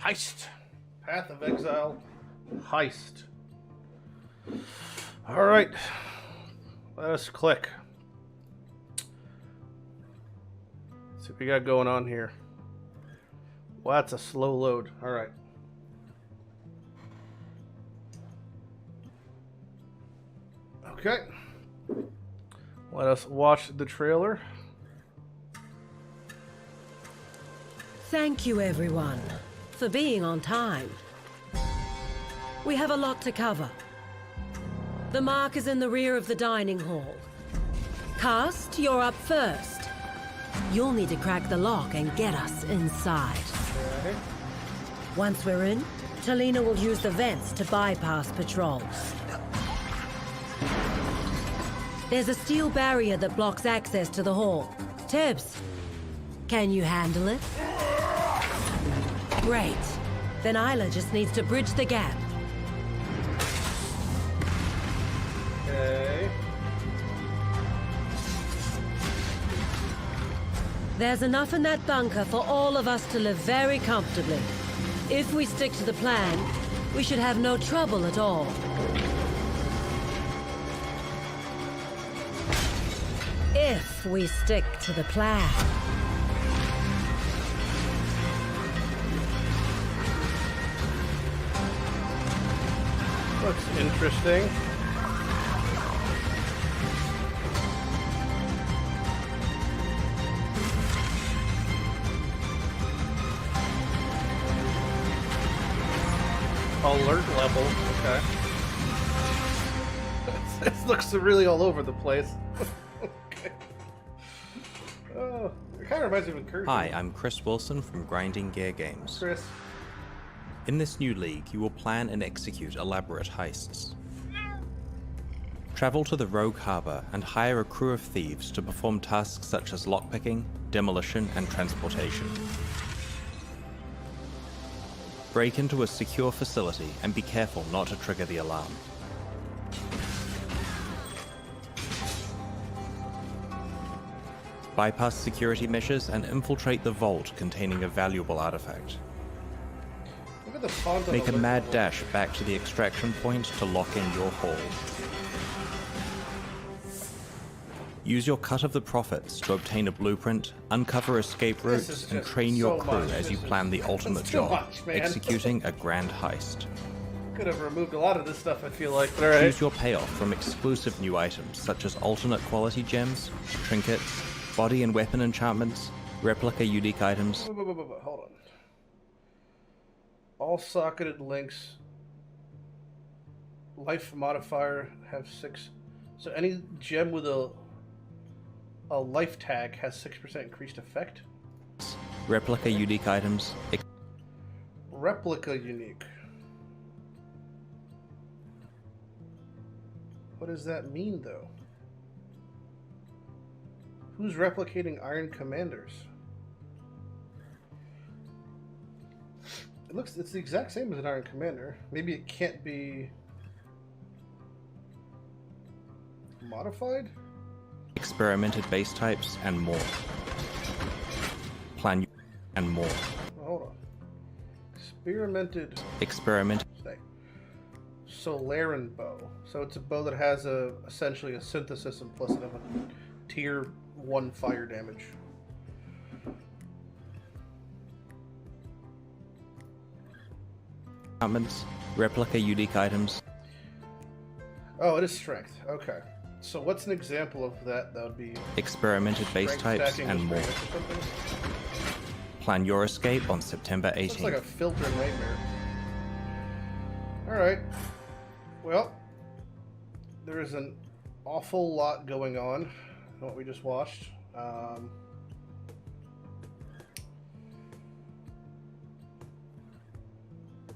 Heist. Path of Exile. Heist. Alright. Let us click. Let's see what we got going on here. Well, that's a slow load. Alright. Okay. Let us watch the trailer. Thank you, everyone, for being on time. We have a lot to cover. The mark is in the rear of the dining hall. Cast, you're up first. You'll need to crack the lock and get us inside. Okay. Once we're in, Talina will use the vents to bypass patrols. There's a steel barrier that blocks access to the hall. Tibbs, can you handle it? Great. Then Isla just needs to bridge the gap. Okay. There's enough in that bunker for all of us to live very comfortably. If we stick to the plan, we should have no trouble at all. If we stick to the plan. Looks interesting. Alert level. Okay. This looks really all over the place. Okay. Oh, it kind of reminds me of Incursion. Hi, I'm Chris Wilson from Grinding Gear Games. Chris. In this new league, you will plan and execute elaborate heists. Travel to the Rogue Harbor and hire a crew of thieves to perform tasks such as lockpicking, demolition, and transportation. Break into a secure facility and be careful not to trigger the alarm. Bypass security measures and infiltrate the vault containing a valuable artifact. Look at the font on Make the a alert mad level. dash back to the extraction point to lock in your haul. Use your cut of the profits to obtain a blueprint, uncover escape This is routes, and just train your so crew much. as you This plan is- the ultimate too job, much, man. executing a grand heist. Could have removed a lot of this stuff, I feel like, but alright. Choose your payoff from exclusive new items such as alternate quality gems, trinkets, body and weapon enchantments, replica unique items. Hold on. All socketed links. Life modifier have 6. So any gem with a life tag has 6% increased effect. Replica unique items, Replica unique. What does that mean, though? Who's replicating Iron Commanders? It's the exact same as an Iron Commander. Maybe it can't be modified? experimented base types, and more. Plan and more. Hold on. Experiment. Say, Solaran bow. So it's a bow that has essentially a synthesis and plus it have a tier 1 fire damage. Enchantments, replica unique items, Oh, it is strength. Okay. So what's an example of that? That would be experimented base strength types, stacking and with more. strength or something? Plan your escape on September Looks like a 18th. filter nightmare. Alright. Well, there is an awful lot going on in what we just watched.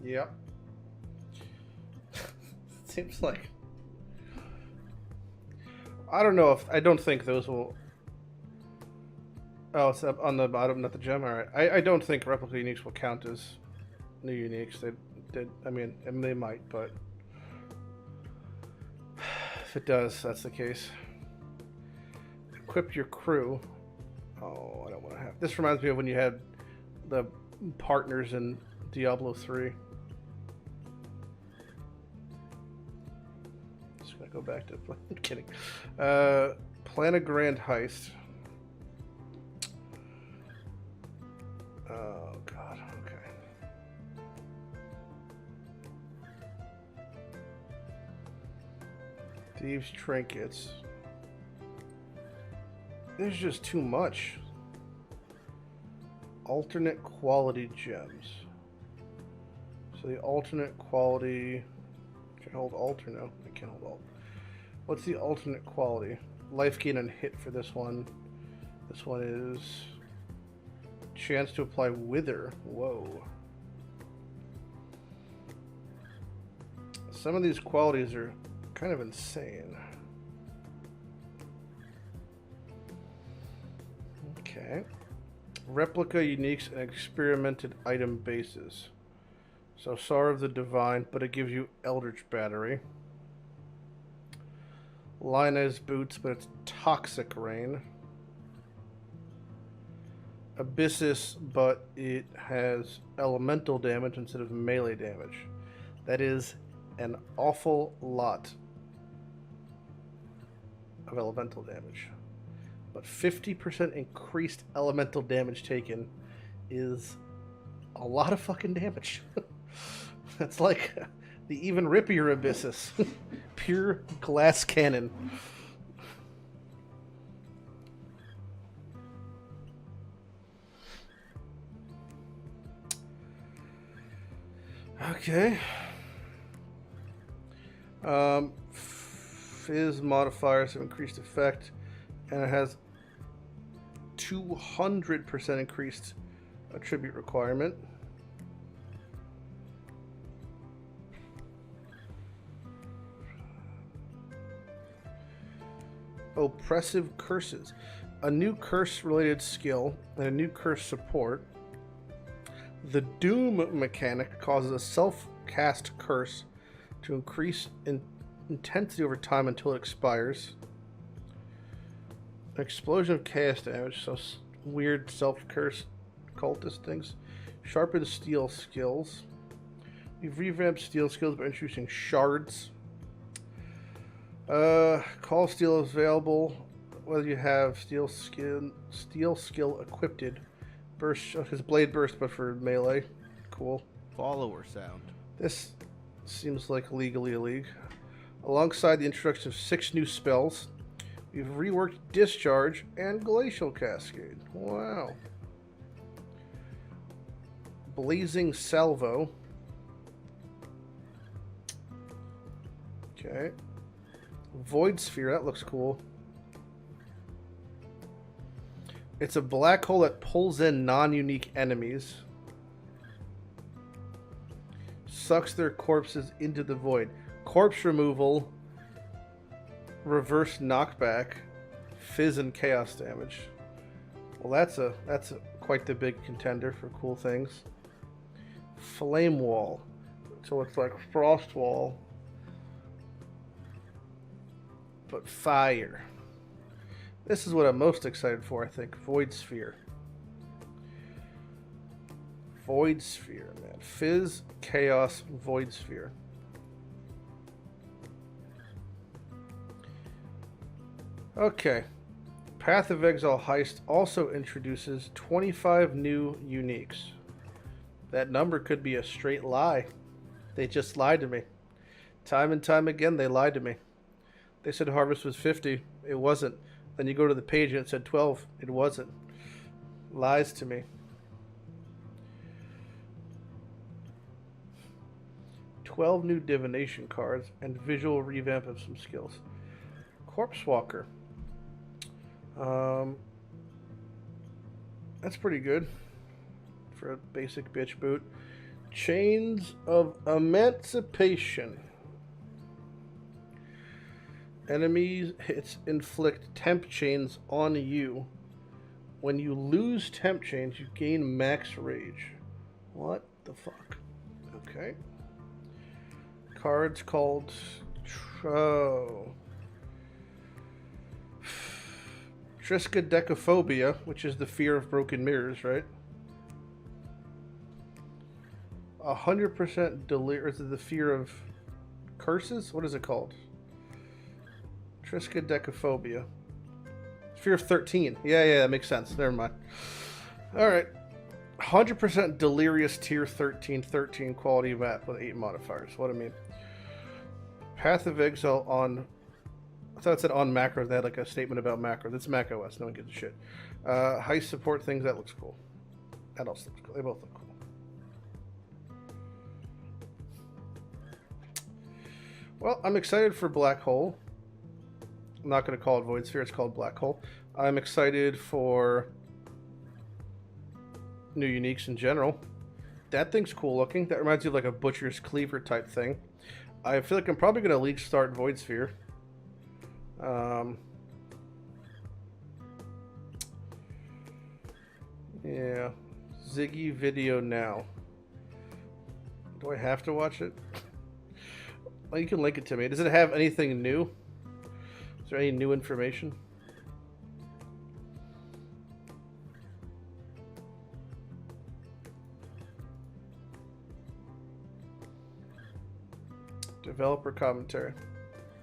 Yep. Seems like... I don't know if... I don't think those will... Oh, it's up on the bottom, not the gem. Alright. I don't think replica uniques will count as new uniques. They did. I mean, they might, but... If it does, that's the case. Equip your crew. Oh, I don't want to have... This reminds me of when you had the partners in Diablo 3. Just gonna go back to I'm kidding. Plan a grand heist. Oh god, okay. Thieves' trinkets. There's just too much. Alternate quality gems. So the alternate quality... Can I hold alt or no? I can't hold alt. What's the alternate quality? Life gain and hit for this one. This one is... Chance to apply wither. Whoa. Some of these qualities are kind of insane. Okay. Replica, uniques, and experimented item bases. So, Sar of the Divine, but it gives you Eldritch Battery. Lioness Boots, but it's Toxic Rain. Abyssus, but it has elemental damage instead of melee damage. That is an awful lot of elemental damage. But 50% increased elemental damage taken is a lot of fucking damage. That's like the even rippier Abyssus. Pure glass cannon. Okay. Fizz modifiers have increased effect, and it has 200% increased attribute requirement. Oppressive curses. A new curse-related skill and a new curse support. The Doom mechanic causes a self-cast curse to increase in intensity over time until it expires. Explosion of chaos damage, so weird self-curse cultist things. Sharpened steel skills. We've revamped steel skills by introducing shards. Call steel is available whether you have steel skill equipped. Burst, his blade burst, but for melee. Cool. Follower sound. This seems like legally a league. Alongside the introduction of 6 new spells, we've reworked Discharge and Glacial Cascade. Wow. Blazing Salvo. Okay. Void Sphere, that looks cool. It's a black hole that pulls in non-unique enemies. Sucks their corpses into the void. Corpse removal, reverse knockback, fizz and chaos damage. Well, that's quite the big contender for cool things. Flame Wall. So it's like Frost Wall, but fire. This is what I'm most excited for, I think. Void Sphere. Void Sphere, man. Fizz, Chaos, Void Sphere. Okay. Path of Exile Heist also introduces 25 new uniques. That number could be a straight lie. They just lied to me. Time and time again, they lied to me. They said Harvest was 50. It wasn't. Then you go to the page and it said 12. It wasn't. Lies to me. 12 new divination cards and visual revamp of some skills. Corpse Walker. That's pretty good for a basic bitch boot. Chains of Emancipation. Enemies hits inflict temp chains on you. When you lose temp chains, you gain max rage. What the fuck? Okay. Cards called Triskaidekaphobia, which is the fear of broken mirrors, right? 100% delirious. Is it the fear of curses? What is it called? Triskaidekaphobia. Fear of 13. Yeah, that makes sense. Never mind. Alright. 100% delirious tier 13 quality map with 8 modifiers. What do I mean? Path of Exile on... I thought it said on macros. They had like a statement about macros. It's Mac OS. No one gives a shit. Heist support things. That looks cool. That also looks cool. They both look cool. Well, I'm excited for Black Hole. I'm not going to call it Void Sphere. It's called Black Hole. I'm excited for new uniques in general. That thing's cool looking. That reminds me of like a Butcher's Cleaver type thing. I feel like I'm probably going to league start Void Sphere. Yeah. Ziggy video now. Do I have to watch it? Well, you can link it to me. Does it have anything new? Is there any new information? Developer commentary.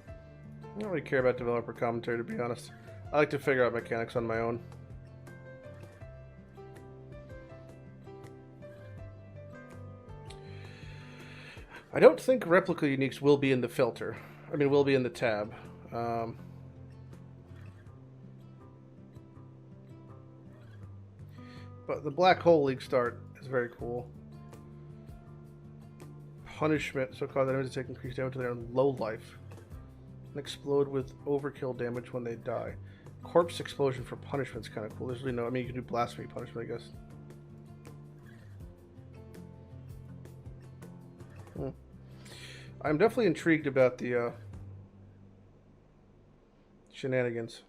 I don't really care about developer commentary, to be honest. I like to figure out mechanics on my own. I don't think replica uniques will be in the filter. I mean, will be in the tab. But the Black Hole League start is very cool. Punishment, so cause enemies to take increased damage to their low life. And explode with overkill damage when they die. Corpse explosion for punishment is kind of cool. There's really no, I mean, you can do blasphemy punishment, I guess. I'm definitely intrigued about the shenanigans.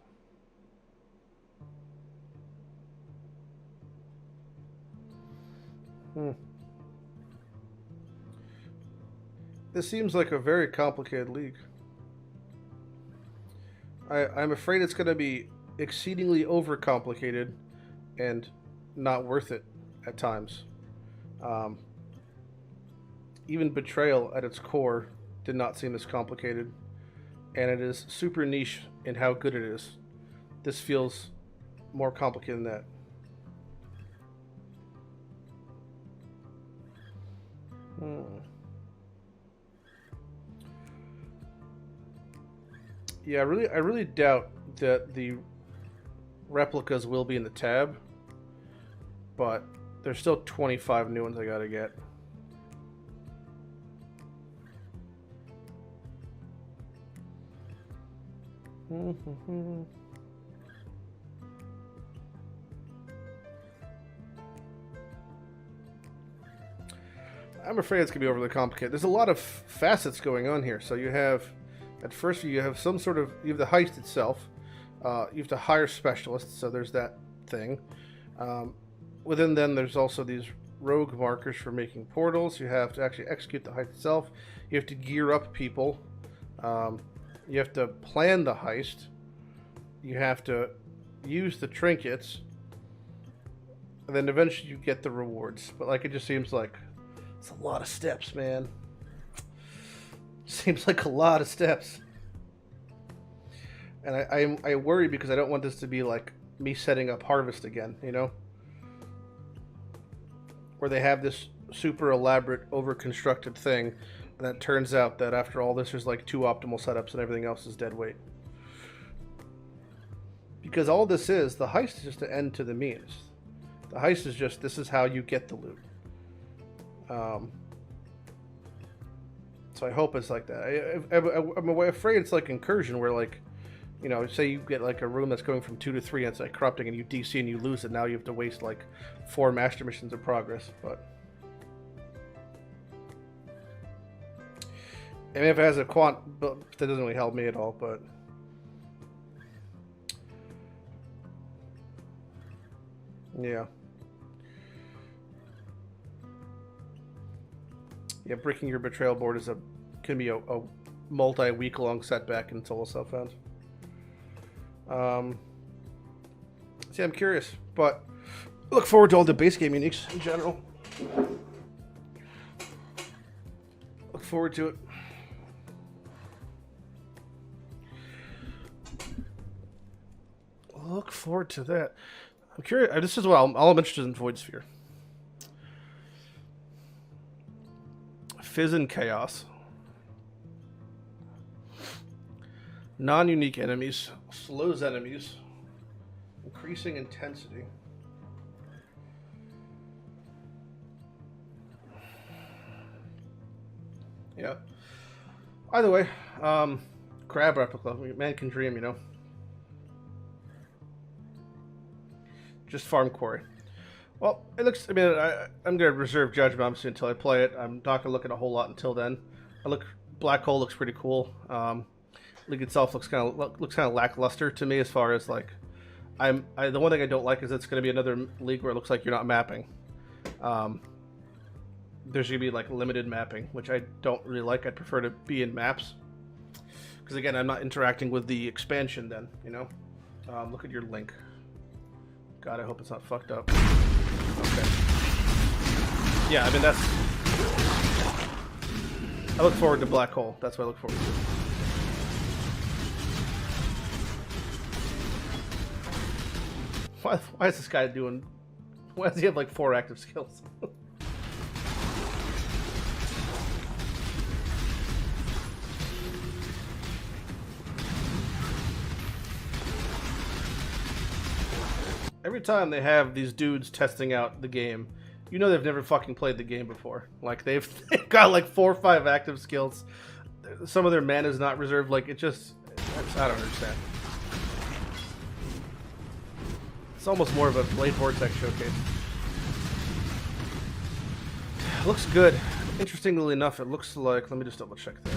This seems like a very complicated league. I'm afraid it's going to be exceedingly overcomplicated and not worth it at times. Even Betrayal at its core did not seem this complicated, and it is super niche in how good it is. This feels more complicated than that. Yeah, I really doubt that the replicas will be in the tab, but there's still 25 new ones I gotta get. I'm afraid it's gonna be overly complicated. There's a lot of facets going on here. So you have, at first view, you have some sort of, you have the heist itself. You have to hire specialists, so there's that thing. Within them, there's also these rogue markers for making portals. You have to actually execute the heist itself. You have to gear up people. You have to plan the heist. You have to use the trinkets. And then eventually you get the rewards. But like, it just seems like it's a lot of steps, man. Seems like a lot of steps. And I worry because I don't want this to be like me setting up Harvest again, you know? Where they have this super elaborate, over-constructed thing, and it turns out that after all this, there's like 2 optimal setups and everything else is dead weight. Because all this is, the heist is just an end to the means. The heist is just, this is how you get the loot. So I hope it's like that. I'm afraid it's like Incursion, where like, you know, say you get like a room that's going from 2 to 3 and it's like corrupting and you DC and you lose it. Now you have to waste like 4 master missions of progress. But I mean, if it has a quant, but that doesn't really help me at all. But yeah. Yeah, breaking your betrayal board is can be a multi-week long setback in Solo Self-Found. See, I'm curious, but look forward to all the base game uniques in general. look forward to it. Look forward to that. I'm curious. This is what all I'm interested in Void Sphere. Fizz and Chaos. Non-unique enemies. Slows enemies. Increasing intensity. Yeah. Either way, crab replica. Man can dream, you know. Just farm quarry. Well, it looks. I mean, I'm gonna reserve judgment obviously until I play it. I'm not gonna look at a whole lot until then. Black hole looks pretty cool. League itself looks kind of lackluster to me as far as like. The one thing I don't like is it's gonna be another league where it looks like you're not mapping. There's gonna be like limited mapping, which I don't really like. I'd prefer to be in maps because again, I'm not interacting with the expansion. Then you know, look at your link. God, I hope it's not fucked up. Okay. Yeah, I mean that's. I look forward to Black Hole. That's what I look forward to. Why is this guy doing? Why does he have like 4 active skills? Every time they have these dudes testing out the game, you know they've never fucking played the game before. Like they've got like 4 or 5 active skills. Some of their mana is not reserved. Like I don't understand. It's almost more of a Blade Vortex showcase. It looks good. Interestingly enough, it looks like. Let me just double check that.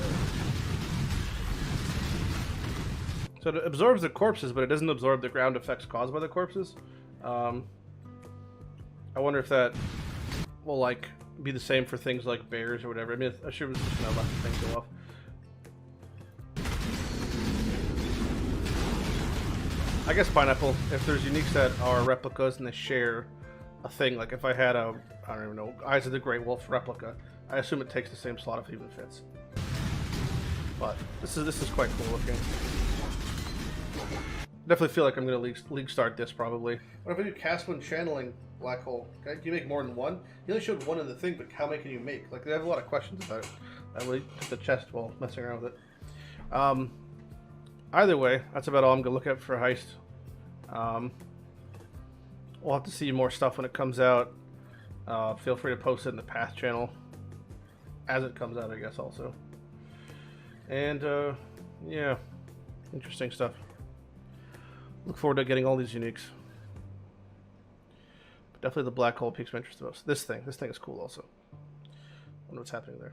So it absorbs the corpses, but it doesn't absorb the ground effects caused by the corpses. I wonder if that will like be the same for things like bears or whatever. I mean, I sure was just gonna let the thing go off. I guess pineapple. If there's uniques that are replicas and they share a thing, like if I had I don't even know, Eyes of the Great Wolf replica, I assume it takes the same slot if it even fits. But this is quite cool looking. Definitely feel like I'm going to league start this probably. What if I do cast one channeling Black Hole? Okay, can you make more than one? You only showed one in the thing, but how many can you make? Like, they have a lot of questions about it. I really took the chest while messing around with it. Either way, that's about all I'm going to look at for Heist. We'll have to see more stuff when it comes out. Feel free to post it in the Path channel as it comes out, I guess, also. And, yeah, interesting stuff. Look forward to getting all these uniques. But definitely the Black Hole piques my interest the most. This thing is cool also. I wonder what's happening there.